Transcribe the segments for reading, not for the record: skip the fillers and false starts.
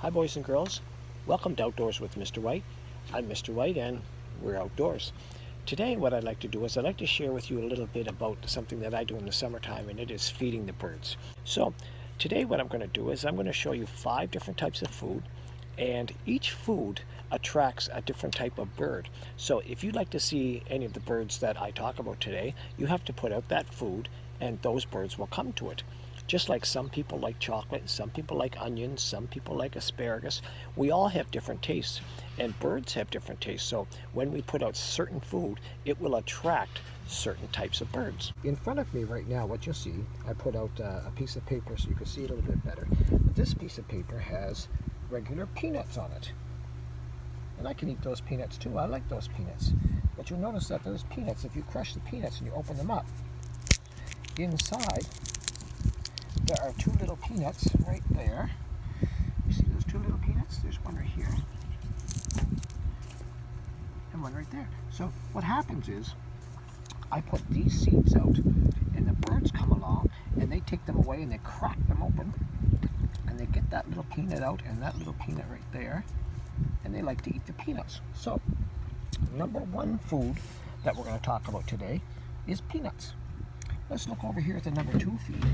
Hi boys and girls, welcome to Outdoors with Mr. White. I'm Mr. White and we're outdoors. Today what I'd like to do is I'd like to share with you a little bit about something that I do in the summertime, and it is feeding the birds. So today what I'm going to do is I'm going to show you 5 different types of food, and each food attracts a different type of bird. So if you'd like to see any of the birds that I talk about today, you have to put out that food and those birds will come to it. Just like some people like chocolate, and some people like onions, some people like asparagus. We all have different tastes, and birds have different tastes. So when we put out certain food, it will attract certain types of birds. In front of me right now, what you'll see, I put out a piece of paper so you can see it a little bit better. But this piece of paper has regular peanuts on it. And I can eat those peanuts too. I like those peanuts. But you'll notice that those peanuts, if you crush the peanuts and you open them up, inside there are 2 little peanuts right there. You see those 2 little peanuts? There's one right here and one right there. So what happens is I put these seeds out and the birds come along and they take them away and they crack them open and they get that little peanut out and that little peanut right there, and they like to eat the peanuts. So number 1 food that we're going to talk about today is peanuts. Let's look over here at the number 2 feed.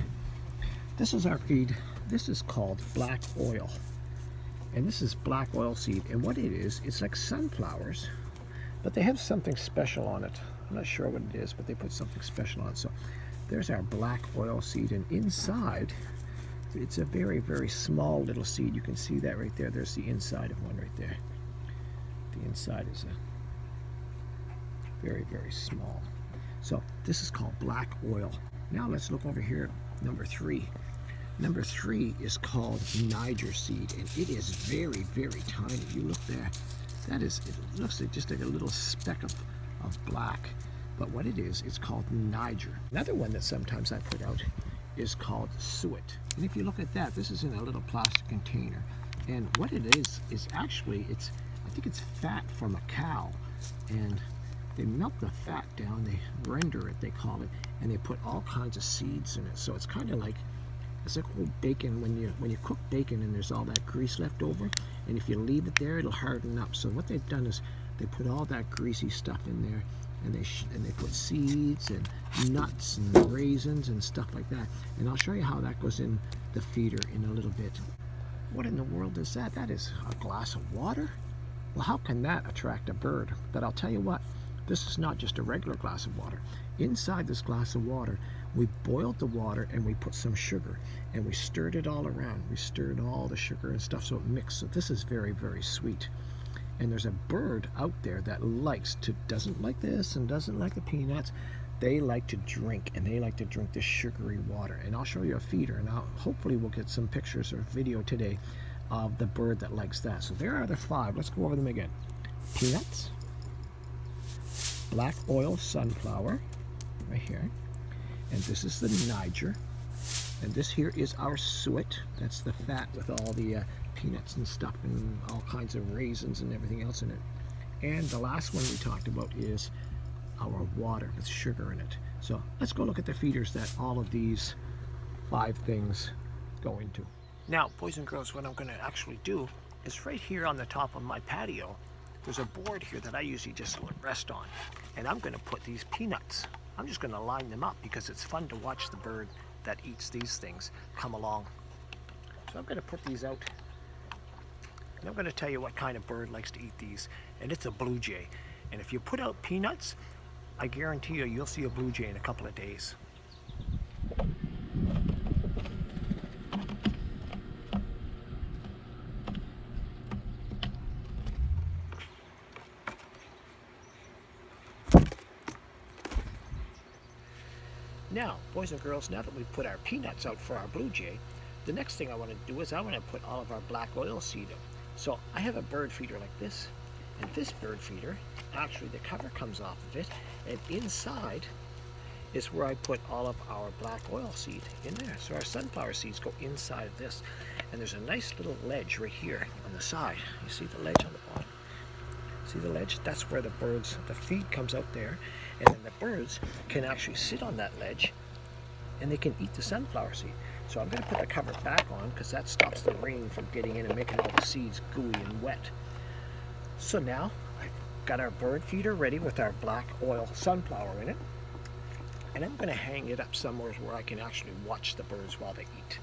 This is our feed. This is called black oil. And this is black oil seed. And what it is, it's like sunflowers, but they have something special on it. I'm not sure what it is, but they put something special on it. So there's our black oil seed. And inside, it's a very, very small little seed. You can see that right there. There's the inside of one right there. The inside is a very, very small. So this is called black oil. Now let's look over here at number 3. Number 3 is called Niger seed, and it is very, very tiny. You look there, it looks like just like a little speck of black. But what it is, it's called Niger. Another one that sometimes I put out is called suet. And if you look at that, this is in a little plastic container. And what it is actually, I think it's fat from a cow. And they melt the fat down, they render it, they call it, and they put all kinds of seeds in it. So it's kind of like, it's like old bacon when you cook bacon and there's all that grease left over, and if you leave it there, it'll harden up. So what they've done is they put all that greasy stuff in there, and they put seeds and nuts and raisins and stuff like that. And I'll show you how that goes in the feeder in a little bit. What in the world is that? That is a glass of water? Well, how can that attract a bird? But I'll tell you what, this is not just a regular glass of water. Inside this glass of water, we boiled the water and we put some sugar and we stirred it all around. We stirred all the sugar and stuff so it mixed. So this is very, very sweet. And there's a bird out there that doesn't like this and doesn't like the peanuts. They like to drink, and they like to drink the sugary water. And I'll show you a feeder, and hopefully we'll get some pictures or video today of the bird that likes that. So there are the 5. Let's go over them again. Peanuts, black oil sunflower, right here. And this is the Niger. And this here is our suet. That's the fat with all the peanuts and stuff and all kinds of raisins and everything else in it. And the last one we talked about is our water with sugar in it. So let's go look at the feeders that all of these 5 things go into. Now, boys and girls, what I'm going to actually do is right here on the top of my patio, there's a board here that I usually just rest on. And I'm going to put these peanuts. I'm just going to line them up because it's fun to watch the bird that eats these things come along. So I'm going to put these out. And I'm going to tell you what kind of bird likes to eat these. And it's a blue jay. And if you put out peanuts, I guarantee you'll see a blue jay in a couple of days. Now, boys and girls, now that we've put our peanuts out for our blue jay, the next thing I want to do is I want to put all of our black oil seed in. So I have a bird feeder like this, and this bird feeder, actually the cover comes off of it, and inside is where I put all of our black oil seed in there. So our sunflower seeds go inside of this, and there's a nice little ledge right here on the side. You see the ledge on the bottom? See the ledge? That's where the feed comes out there, and then the birds can actually sit on that ledge and they can eat the sunflower seed. So I'm going to put the cover back on because that stops the rain from getting in and making all the seeds gooey and wet. So now I've got our bird feeder ready with our black oil sunflower in it. And I'm going to hang it up somewhere where I can actually watch the birds while they eat.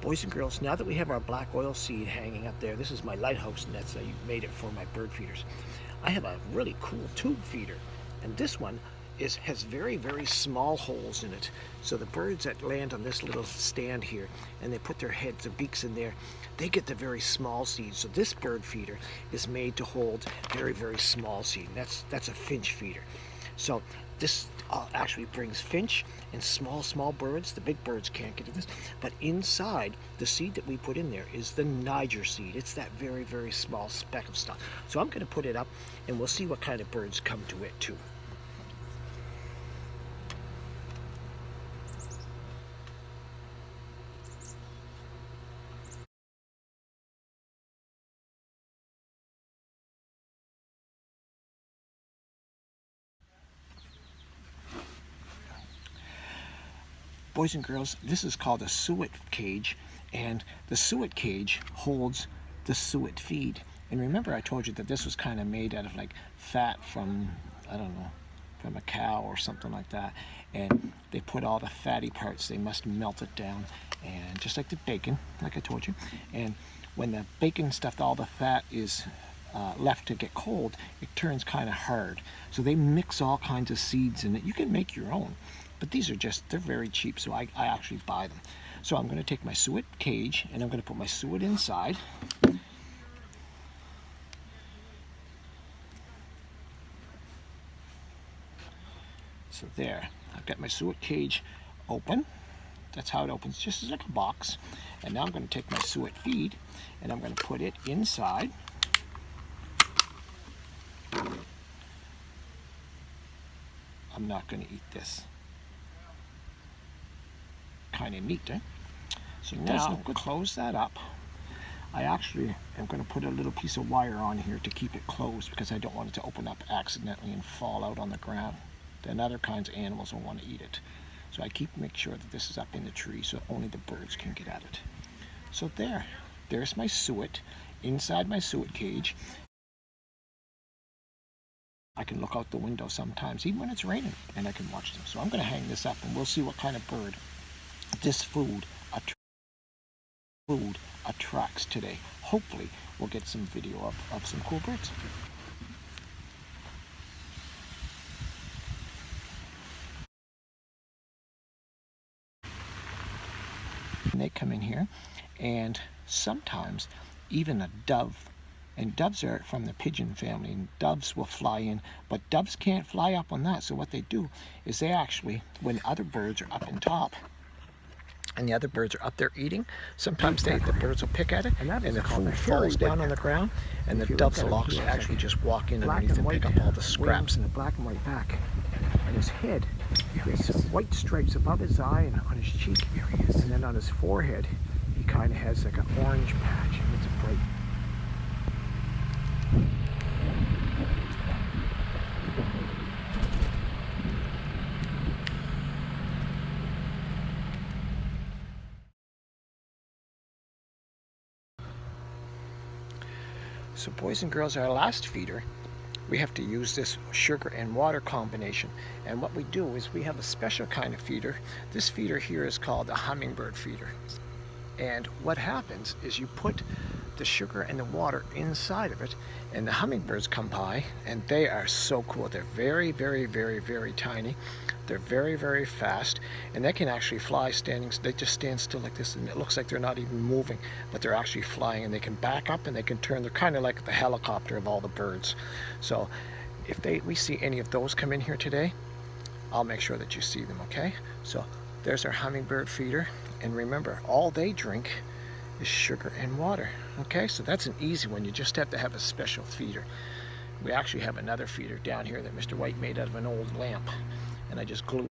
Boys and girls, now that we have our black oil seed hanging up there, this is my lighthouse nets. I made it for my bird feeders. I have a really cool tube feeder, and this one has very, very small holes in it. So the birds that land on this little stand here, and they put their heads, their beaks in there, they get the very small seeds. So this bird feeder is made to hold very, very small seed. That's a finch feeder. So this actually brings finch and small birds. The big birds can't get to this. But inside, the seed that we put in there is the Niger seed. It's that very, very small speck of stuff. So I'm going to put it up, and we'll see what kind of birds come to it too. Boys and girls, this is called a suet cage, and the suet cage holds the suet feed. And remember I told you that this was kind of made out of like fat from, I don't know, from a cow or something like that. And they put all the fatty parts, they must melt it down, and just like the bacon, like I told you. And when the bacon stuff, all the fat is left to get cold, it turns kind of hard. So they mix all kinds of seeds in it. You can make your own. But these are they're very cheap, so I actually buy them. So I'm going to take my suet cage, and I'm going to put my suet inside. So there, I've got my suet cage open. That's how it opens, just like a box. And now I'm going to take my suet feed, and I'm going to put it inside. I'm not going to eat this. Kind of neat, eh? So now I'm going to close that up. I actually am going to put a little piece of wire on here to keep it closed because I don't want it to open up accidentally and fall out on the ground. Then other kinds of animals will want to eat it. So I make sure that this is up in the tree so only the birds can get at it. So there's my suet inside my suet cage. I can look out the window sometimes, even when it's raining, and I can watch them. So I'm going to hang this up, and we'll see what kind of bird this food attracts today. Hopefully, we'll get some video of some cool birds. And they come in here, and sometimes even a dove. And doves are from the pigeon family, and doves will fly in, but doves can't fly up on that. So what they do is they actually, when other birds are up in top, and the other birds are up there eating, sometimes the birds will pick at it, and the food falls down on the ground, and the doves will actually just walk in underneath and pick up all the scraps. And the black and white back, and his head, there's some white stripes above his eye and on his cheek, and then on his forehead, he kind of has like an orange patch, and it's a bright. So boys and girls, our last feeder, we have to use this sugar and water combination. And what we do is we have a special kind of feeder. This feeder here is called a hummingbird feeder. And what happens is you put the sugar and the water inside of it, and the hummingbirds come by, and they are so cool. They're very, very, very, very tiny. They're very, very fast, and they can actually fly they just stand still like this, and it looks like they're not even moving, but they're actually flying, and they can back up and they can turn. They're kind of like the helicopter of all the birds. So if we see any of those come in here today, I'll make sure that you see them, okay? So there's our hummingbird feeder. And remember, all they drink is sugar and water, okay? So that's an easy one. You just have to have a special feeder. We actually have another feeder down here that Mr. White made out of an old lamp, and I just glued.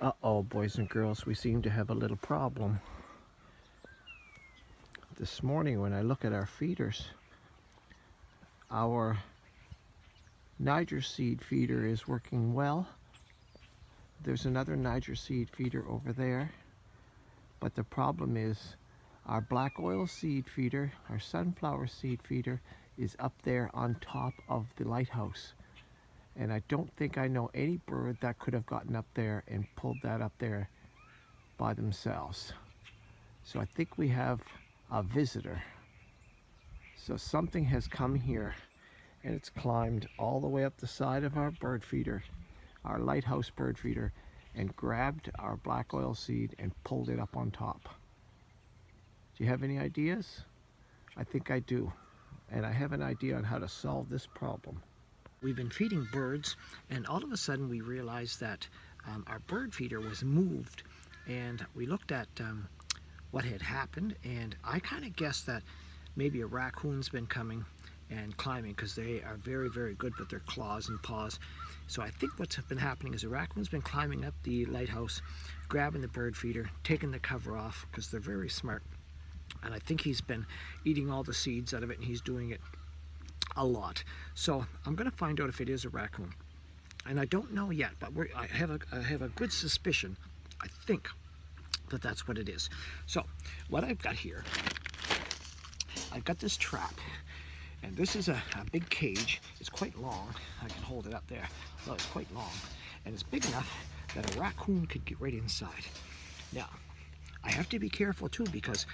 Uh-oh, boys and girls, we seem to have a little problem. This morning when I look at our feeders, our Niger seed feeder is working well. There's another Niger seed feeder over there, but the problem is our black oil seed feeder, our sunflower seed feeder, is up there on top of the lighthouse. And I don't think I know any bird that could have gotten up there and pulled that up there by themselves. So I think we have a visitor. So something has come here and it's climbed all the way up the side of our bird feeder, our lighthouse bird feeder, and grabbed our black oil seed and pulled it up on top. Do you have any ideas? I think I do. And I have an idea on how to solve this problem. We've been feeding birds, and all of a sudden we realized that our bird feeder was moved, and we looked at what had happened, and I kind of guessed that maybe a raccoon's been coming and climbing, because they are very, very good with their claws and paws. So I think what's been happening is a raccoon's been climbing up the lighthouse, grabbing the bird feeder, taking the cover off, because they're very smart. And I think he's been eating all the seeds out of it, and he's doing it a lot. So I'm going to find out if it is a raccoon. And I don't know yet, but I have a good suspicion, I think, that that's what it is. So what I've got here, I've got this trap, and this is a big cage. It's quite long. I can hold it up there. Well, it's quite long, and it's big enough that a raccoon could get right inside. Now, I have to be careful too, because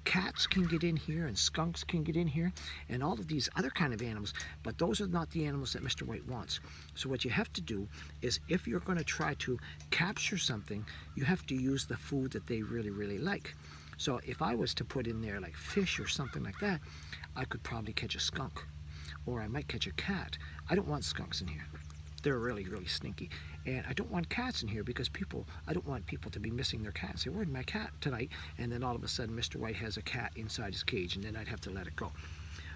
cats can get in here and skunks can get in here and all of these other kind of animals, but those are not the animals that Mr. White wants. So what you have to do is, if you're going to try to capture something, you have to use the food that they really, really like. So if I was to put in there like fish or something like that, I could probably catch a skunk, or I might catch a cat. I don't want skunks in here. They're really, really stinky. And I don't want cats in here because I don't want people to be missing their cat and say, where's my cat tonight? And then all of a sudden Mr. White has a cat inside his cage, and then I'd have to let it go.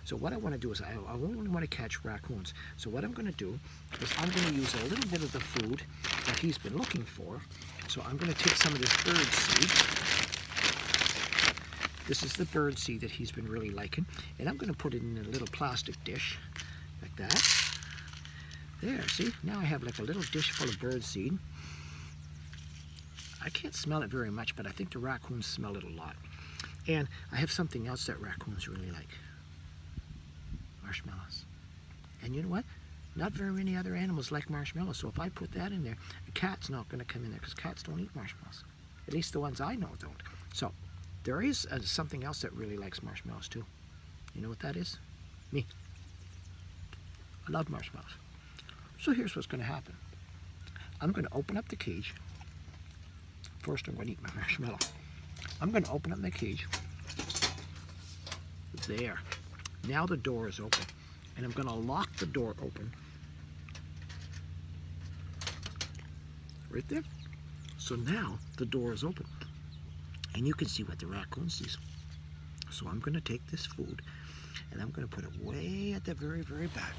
So what I want to do is I only want to catch raccoons. So what I'm going to do is I'm going to use a little bit of the food that he's been looking for. So I'm going to take some of this bird seed. This is the bird seed that he's been really liking. And I'm going to put it in a little plastic dish like that. There, see? Now I have like a little dish full of bird seed. I can't smell it very much, but I think the raccoons smell it a lot. And I have something else that raccoons really like. Marshmallows. And you know what? Not very many other animals like marshmallows, so if I put that in there, a cat's not going to come in there, because cats don't eat marshmallows. At least the ones I know don't. So there is something else that really likes marshmallows too. You know what that is? Me. I love marshmallows. So here's what's going to happen. I'm going to open up the cage. First, I'm going to eat my marshmallow. I'm going to open up my cage. There. Now the door is open. And I'm going to lock the door open. Right there. So now the door is open. And you can see what the raccoon sees. So I'm going to take this food and I'm going to put it way at the very, very back.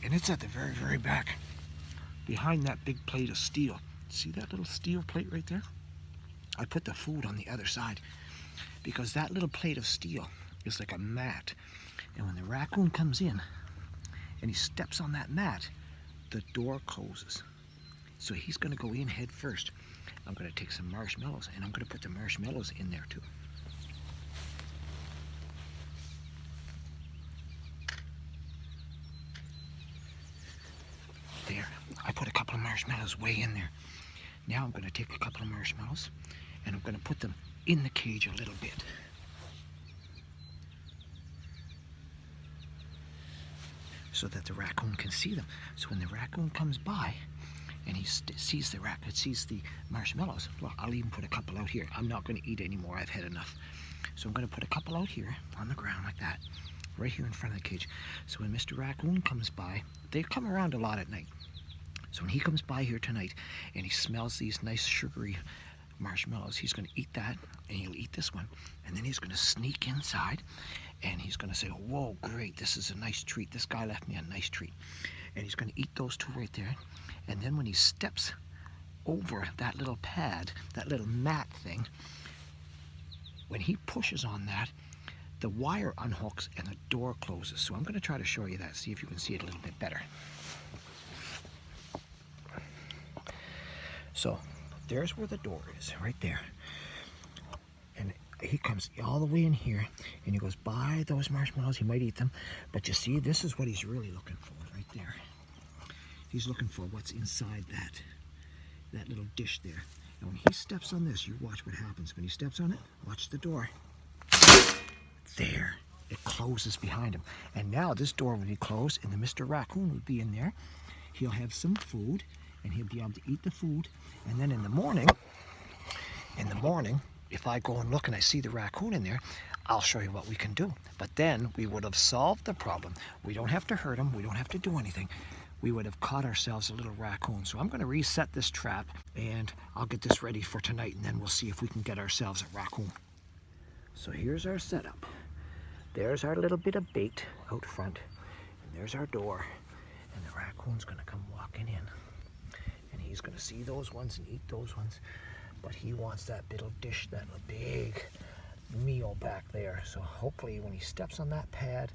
And it's at the very, very back, behind that big plate of steel. See that little steel plate right there? I put the food on the other side because that little plate of steel is like a mat. And when the raccoon comes in and he steps on that mat, the door closes. So he's going to go in head first. I'm going to take some marshmallows and I'm going to put the marshmallows in there too. There, I put a couple of marshmallows way in there. Now I'm going to take a couple of marshmallows and I'm going to put them in the cage a little bit. So that the raccoon can see them. So when the raccoon comes by and he sees the marshmallows, well, I'll even put a couple out here. I'm not going to eat anymore. I've had enough. So I'm going to put a couple out here on the ground like that, right here in front of the cage. So when Mr. Raccoon comes by, they come around a lot at night. So when he comes by here tonight and he smells these nice sugary marshmallows, he's going to eat that and he'll eat this one. And then he's going to sneak inside and he's going to say, whoa, great, this is a nice treat. This guy left me a nice treat. And he's going to eat those two right there. And then when he steps over that little pad, that little mat thing, when he pushes on that, the wire unhooks and the door closes. So I'm going to try to show you that, see if you can see it a little bit better. So there's where the door is, right there. And he comes all the way in here and he goes by those marshmallows. He might eat them, but you see, this is what he's really looking for right there. He's looking for what's inside that little dish there. And when he steps on this, you watch what happens. When he steps on it, watch the door. There, it closes behind him. And now this door will be closed and the Mr. Raccoon will be in there. He'll have some food and he'll be able to eat the food. And then in the morning, if I go and look and I see the raccoon in there, I'll show you what we can do. But then we would have solved the problem. We don't have to hurt him. We don't have to do anything. We would have caught ourselves a little raccoon. So I'm going to reset this trap and I'll get this ready for tonight and then we'll see if we can get ourselves a raccoon. So here's our setup. There's our little bit of bait out front and there's our door. And the raccoon's going to come walking in. And he's going to see those ones and eat those ones. But he wants that little dish, that little big meal back there. So hopefully when he steps on that pad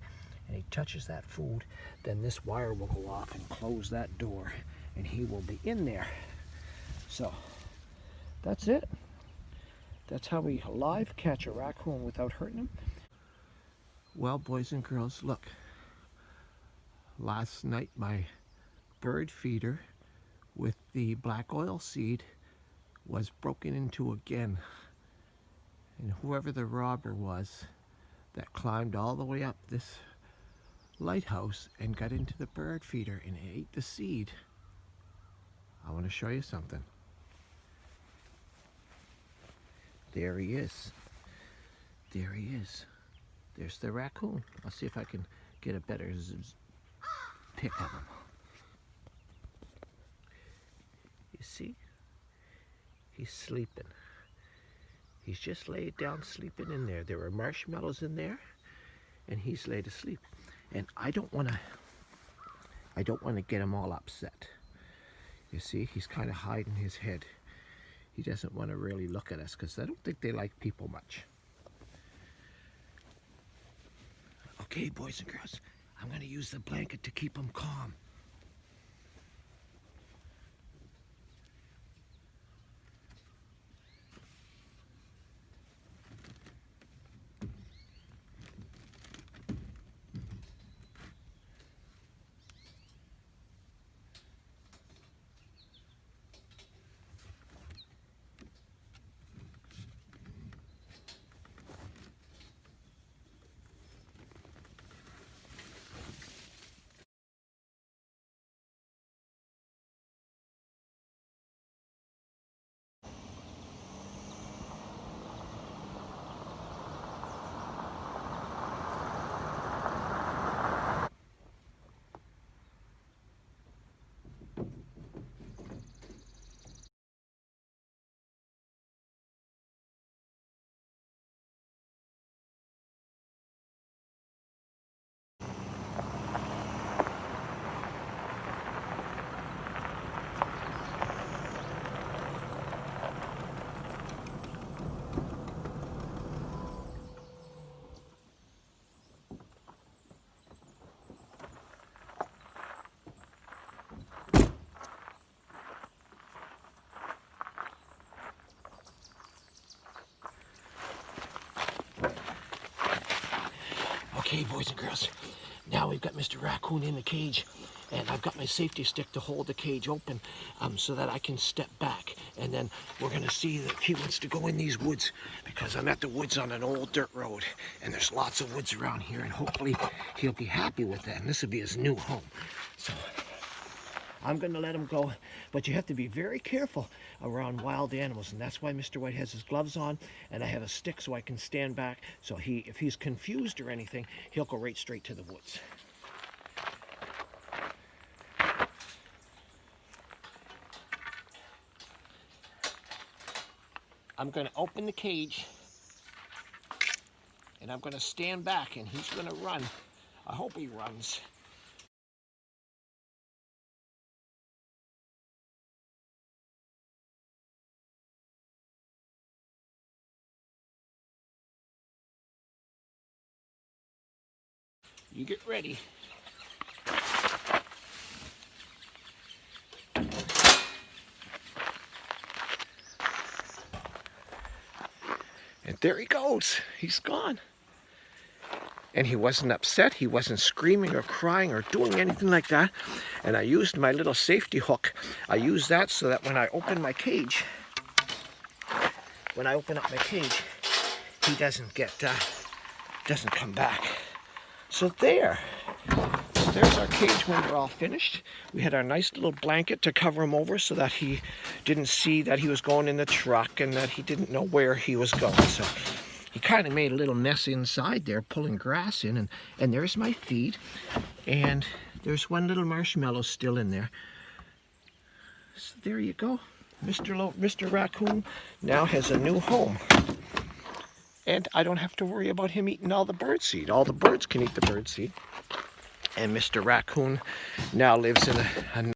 and he touches that food, then this wire will go off and close that door and he will be in there. So that's it. That's how we live catch a raccoon without hurting him. Well, boys and girls, look. Last night my bird feeder with the black oil seed was broken into again. And whoever the robber was that climbed all the way up this lighthouse and got into the bird feeder and ate the seed, I want to show you something. There he is. There he is. There's the raccoon. I'll see if I can get a better pic of him. You see? He's sleeping. He's just laid down sleeping in there. There were marshmallows in there and he's laid asleep. And I don't want to get him all upset. You see, he's kind of hiding his head. He doesn't want to really look at us because I don't think they like people much. Okay, boys and girls, I'm going to use the blanket to keep him calm. Okay, boys and girls, now we've got Mr. Raccoon in the cage, and I've got my safety stick to hold the cage open so that I can step back, and then we're going to see if he wants to go in these woods, because I'm at the woods on an old dirt road, and there's lots of woods around here, and hopefully he'll be happy with that, and this will be his new home. So I'm going to let him go, but you have to be very careful around wild animals, and that's why Mr. White has his gloves on, and I have a stick so I can stand back, so if he's confused or anything, he'll go right straight to the woods. I'm going to open the cage, and I'm going to stand back, and he's going to run. I hope he runs. You get ready. And there he goes. He's gone. And he wasn't upset. He wasn't screaming or crying or doing anything like that. And I used my little safety hook. I used that so that when I open my cage, when I open up my cage, he doesn't come back. So there. There's our cage when we're all finished. We had our nice little blanket to cover him over so that he didn't see that he was going in the truck and that he didn't know where he was going. So he kind of made a little mess inside there, pulling grass in, and there's my feed. And there's one little marshmallow still in there. So there you go. Mr. Raccoon now has a new home. And I don't have to worry about him eating all the bird seed. All the birds can eat the bird seed. And Mr. Raccoon now lives in a